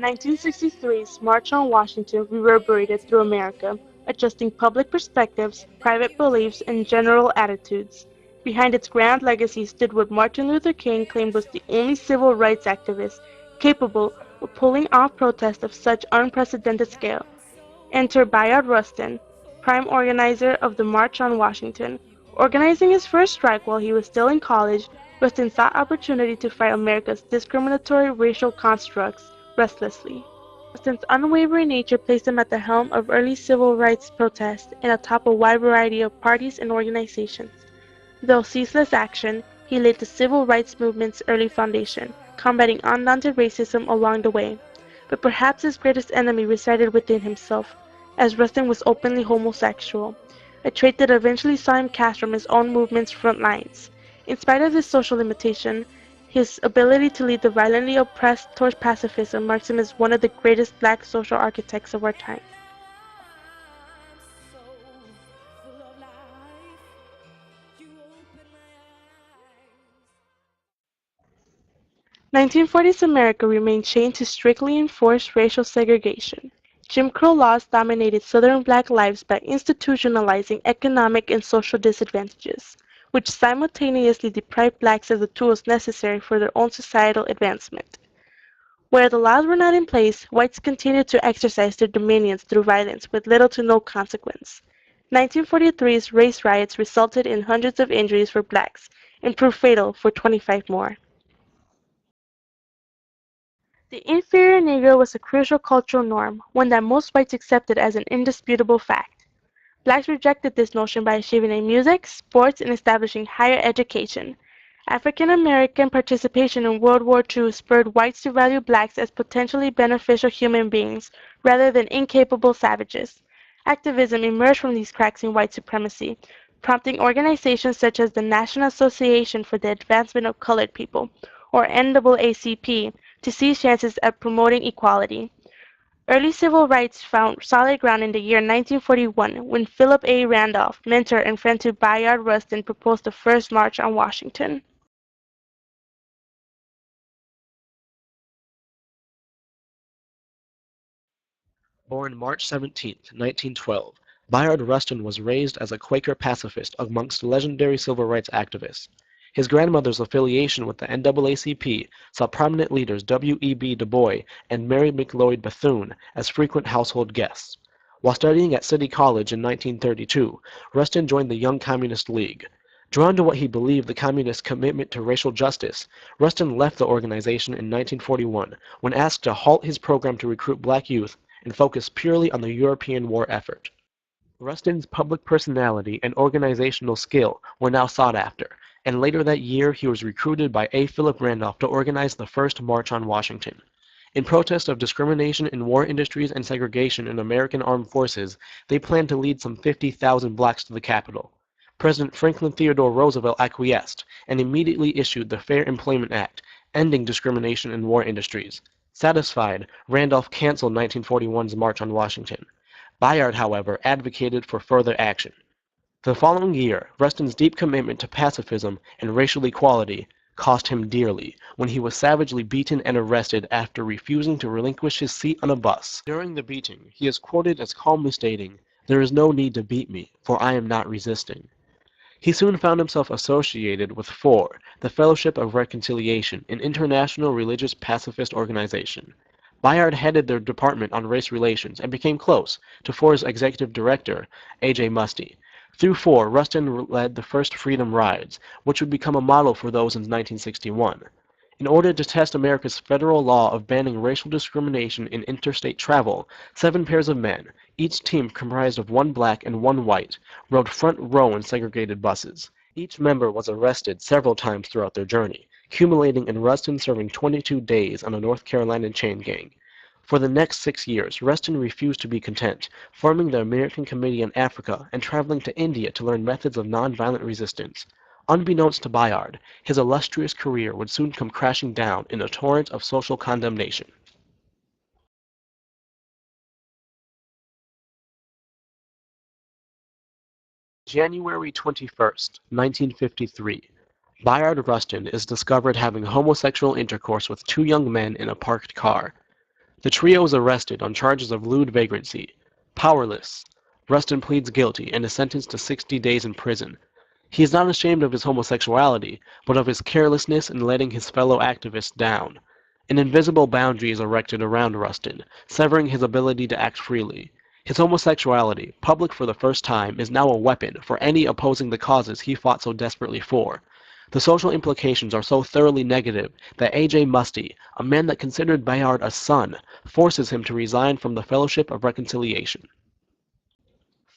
1963's March on Washington reverberated through America, adjusting public perspectives, private beliefs, and general attitudes. Behind its grand legacy stood what Martin Luther King claimed was the only civil rights activist capable of pulling off protests of such unprecedented scale. Enter Bayard Rustin, prime organizer of the March on Washington. Organizing his first strike while he was still in college, Rustin sought opportunity to fight America's discriminatory racial constructs restlessly. Rustin's unwavering nature placed him at the helm of early civil rights protests and atop a wide variety of parties and organizations. Though ceaseless action, he laid the civil rights movement's early foundation, combating undaunted racism along the way. But perhaps his greatest enemy resided within himself, as Rustin was openly homosexual, a trait that eventually saw him cast from his own movement's front lines. In spite of this social limitation, his ability to lead the violently oppressed towards pacifism marks him as one of the greatest black social architects of our time. 1940s America remained chained to strictly enforced racial segregation. Jim Crow laws dominated Southern black lives by institutionalizing economic and social disadvantages, which simultaneously deprived blacks of the tools necessary for their own societal advancement. Where the laws were not in place, whites continued to exercise their dominions through violence with little to no consequence. 1943's race riots resulted in hundreds of injuries for blacks and proved fatal for 25 more. The inferior Negro was a crucial cultural norm, one that most whites accepted as an indisputable fact. Blacks rejected this notion by achieving in music, sports, and establishing higher education. African American participation in World War II spurred whites to value blacks as potentially beneficial human beings rather than incapable savages. Activism emerged from these cracks in white supremacy, prompting organizations such as the National Association for the Advancement of Colored People, or NAACP, to seize chances at promoting equality. Early civil rights found solid ground in the year 1941 when Philip A. Randolph, mentor and friend to Bayard Rustin, proposed the first March on Washington. Born March 17, 1912, Bayard Rustin was raised as a Quaker pacifist amongst legendary civil rights activists. His grandmother's affiliation with the NAACP saw prominent leaders W.E.B. Du Bois and Mary McLeod Bethune as frequent household guests. While studying at City College in 1932, Rustin joined the Young Communist League. Drawn to what he believed the communists' commitment to racial justice, Rustin left the organization in 1941 when asked to halt his program to recruit black youth and focus purely on the European war effort. Rustin's public personality and organizational skill were now sought after, and later that year he was recruited by A. Philip Randolph to organize the first March on Washington. In protest of discrimination in war industries and segregation in American armed forces, they planned to lead some 50,000 blacks to the Capitol. President Franklin Theodore Roosevelt acquiesced and immediately issued the Fair Employment Act, ending discrimination in war industries. Satisfied, Randolph canceled 1941's March on Washington. Bayard, however, advocated for further action. The following year, Rustin's deep commitment to pacifism and racial equality cost him dearly when he was savagely beaten and arrested after refusing to relinquish his seat on a bus. During the beating, he is quoted as calmly stating, "There is no need to beat me, for I am not resisting." He soon found himself associated with FOR, the Fellowship of Reconciliation, an international religious pacifist organization. Bayard headed their department on race relations and became close to FOR's executive director, A.J. Muste. Through FOR, Rustin led the first Freedom Rides, which would become a model for those in 1961. In order to test America's federal law of banning racial discrimination in interstate travel, 7 pairs of men, each team comprised of 1 black and 1 white, rode front row in segregated buses. Each member was arrested several times throughout their journey, culminating in Rustin serving 22 days on a North Carolina chain gang. For the next 6 years, Rustin refused to be content, forming the American Committee in Africa and traveling to India to learn methods of nonviolent resistance. Unbeknownst to Bayard, his illustrious career would soon come crashing down in a torrent of social condemnation. January 21st, 1953. Bayard Rustin is discovered having homosexual intercourse with 2 young men in a parked car. The trio is arrested on charges of lewd vagrancy. Powerless, Rustin pleads guilty and is sentenced to 60 days in prison. He is not ashamed of his homosexuality, but of his carelessness in letting his fellow activists down. An invisible boundary is erected around Rustin, severing his ability to act freely. His homosexuality, public for the first time, is now a weapon for any opposing the causes he fought so desperately for. The social implications are so thoroughly negative that A.J. Musty, a man that considered Bayard a son, forces him to resign from the Fellowship of Reconciliation.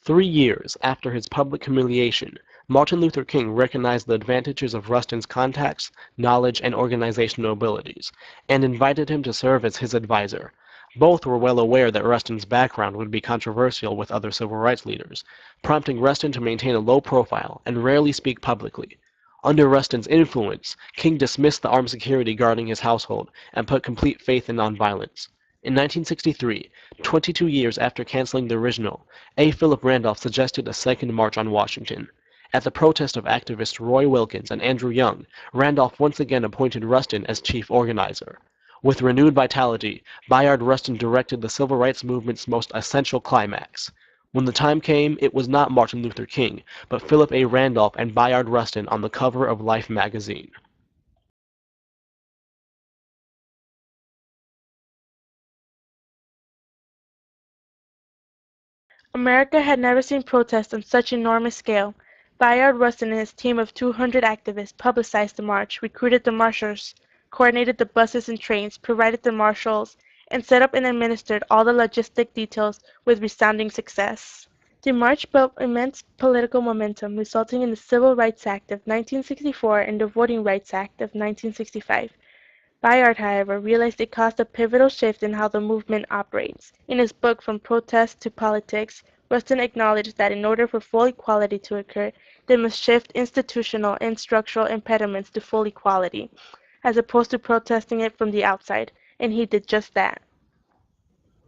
3 years after his public humiliation, Martin Luther King recognized the advantages of Rustin's contacts, knowledge, and organizational abilities, and invited him to serve as his advisor. Both were well aware that Rustin's background would be controversial with other civil rights leaders, prompting Rustin to maintain a low profile and rarely speak publicly. Under Rustin's influence, King dismissed the armed security guarding his household and put complete faith in nonviolence. In 1963, 22 years after canceling the original, A. Philip Randolph suggested a second march on Washington. At the protest of activists Roy Wilkins and Andrew Young, Randolph once again appointed Rustin as chief organizer. With renewed vitality, Bayard Rustin directed the civil rights movement's most essential climax. When the time came, it was not Martin Luther King, but Philip A. Randolph and Bayard Rustin on the cover of Life magazine. America had never seen protests on such enormous scale. Bayard Rustin and his team of 200 activists publicized the march, recruited the marchers, coordinated the buses and trains, provided the marshals, and set up and administered all the logistic details with resounding success. The march built immense political momentum, resulting in the Civil Rights Act of 1964 and the Voting Rights Act of 1965. Bayard, however, realized it caused a pivotal shift in how the movement operates. In his book From Protest to Politics, Rustin acknowledged that in order for full equality to occur, they must shift institutional and structural impediments to full equality, as opposed to protesting it from the outside, and he did just that.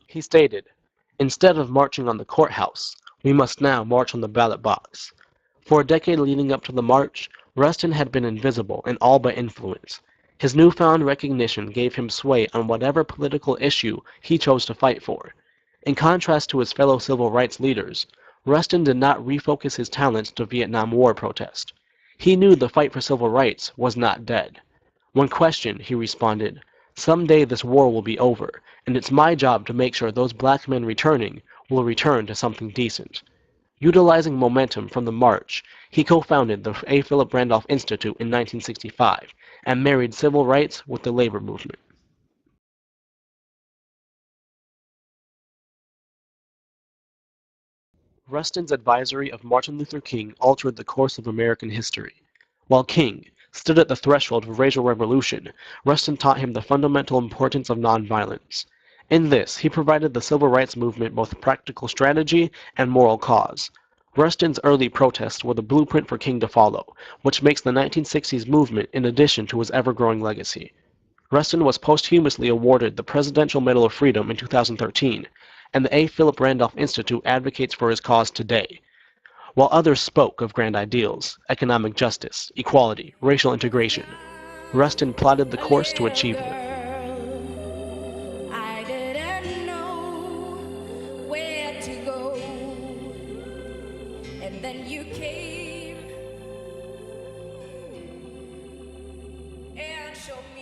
He stated, "Instead of marching on the courthouse, we must now march on the ballot box." For a decade leading up to the march, Rustin had been invisible and all but influence. His newfound recognition gave him sway on whatever political issue he chose to fight for. In contrast to his fellow civil rights leaders, Rustin did not refocus his talents to Vietnam War protest. He knew the fight for civil rights was not dead. When questioned, he responded, "Someday this war will be over, and it's my job to make sure those black men returning will return to something decent." Utilizing momentum from the march, he co-founded the A. Philip Randolph Institute in 1965 and married civil rights with the labor movement. Rustin's advisory of Martin Luther King altered the course of American history. While King stood at the threshold of racial revolution, Rustin taught him the fundamental importance of nonviolence. In this, he provided the civil rights movement both practical strategy and moral cause. Rustin's early protests were the blueprint for King to follow, which makes the 1960s movement in addition to his ever-growing legacy. Rustin was posthumously awarded the Presidential Medal of Freedom in 2013, and the A. Philip Randolph Institute advocates for his cause today. While others spoke of grand ideals, economic justice, equality, racial integration, Rustin plotted the course to achieve them. I didn't know where to go, and then you came and showed me.